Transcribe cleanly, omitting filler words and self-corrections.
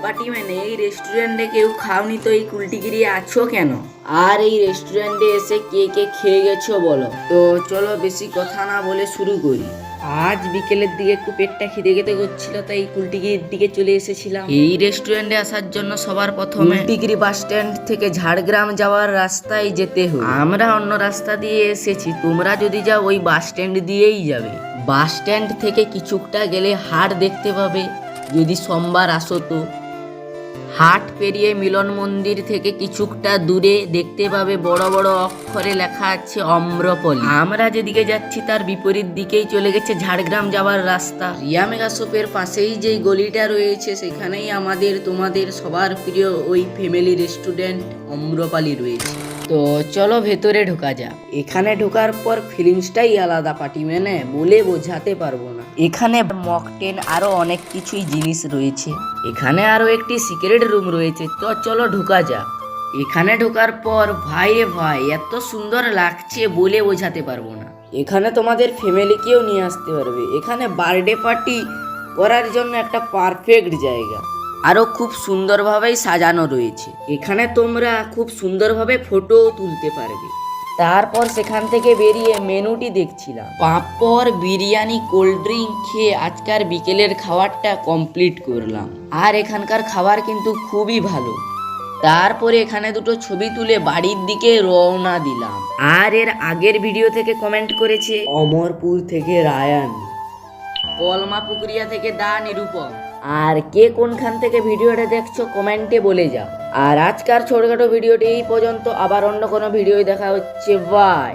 Party মানে এই রেস্টুরেন্টে কেউ খাওনি তো এই কুলটিগিরি আছো কেন? আর এই রেস্টুরেন্টে এসে কে কে খেয়ে গেছো বলো? তো চলো বেশি কথা না বলে শুরু করি। আজ বিকেলের দিকে একটু পেটটা খিদে খেতে করছিল, তাই কুলটিগিরির দিকে চলে এসেছিলাম। এই রেস্টুরেন্টে আসার জন্য সবার প্রথমে কুলটিগিরি বাস স্ট্যান্ড থেকে ঝাড়গ্রাম যাওয়ার রাস্তায় যেতে হবে। আমরা অন্য রাস্তা দিয়ে এসেছি, তোমরা যদি যাও ওই বাস স্ট্যান্ড দিয়েই যাবে। বাস স্ট্যান্ড থেকে কিছুটা গেলে হাট দেখতে পাবে, যদি সোমবার আসো তো। হাট পেরিয়ে মিলন মন্দির থেকে কিছুটা দূরে দেখতে পাবে বড় বড় অক্ষরে লেখা আছে অম্রপলি। আমরা যেদিকে যাচ্ছি তার বিপরীত দিকেই চলে গেছে ঝাড়গ্রাম যাওয়ার রাস্তা। রিয়া মেগা শপের পাশেই যেই গলিটা রয়েছে সেখানেই আমাদের তোমাদের সবার প্রিয় ওই ফ্যামিলি রেস্টুরেন্ট অম্রপালি রয়েছে। তো চলো ভেতরে ঢোকা যাক। এখানে ঢোকার পর ফিলিংসটাই আলাদা পার্টি মানে বলে বোঝাতে পারবো না। এখানে মকটেল আরো অনেক কিছুই জিনিস রয়েছে। এখানে আরো একটি সিক্রেট রুম রয়েছে, তো চলো ঢোকা যাক। এখানে ঢোকার পর ভাই রে ভাই এত সুন্দর লাগছে বলে বোঝাতে পারবো না। এখানে তোমাদের ফ্যামিলিকেও নিয়ে আসতে পারবে। এখানে বার্থডে পার্টি করার জন্য একটা পারফেক্ট জায়গা। আরো খুব সুন্দরভাবেই সাজানো রয়েছে। এখানে তোমরা খুব সুন্দরভাবে ফটো তুলতে পারবে। তারপর সেখান থেকে বেরিয়ে মেনুটি দেখছিলাম। পাঁপড়, বিরিয়ানি, কোল্ড ড্রিঙ্ক খেয়ে আজকার বিকেলের খাবারটা কমপ্লিট করলাম। আর এখানকার খাবার কিন্তু খুবই ভালো। তারপরে এখানে দুটো ছবি তুলে বাড়ির দিকে রওনা দিলাম। আর এর আগের ভিডিও থেকে কমেন্ট করেছে অমরপুর থেকে রায়ান, কলমা পুকুরিয়া থেকে দা নিরূপম। আর কে কোনখান থেকে ভিডিওটা দেখছো কমেন্টে বলে যাও। আর আজকার ছোটখাটো ভিডিওটি এই পর্যন্ত, আবার অন্য কোনো ভিডিও দেখা হচ্ছে। বাই।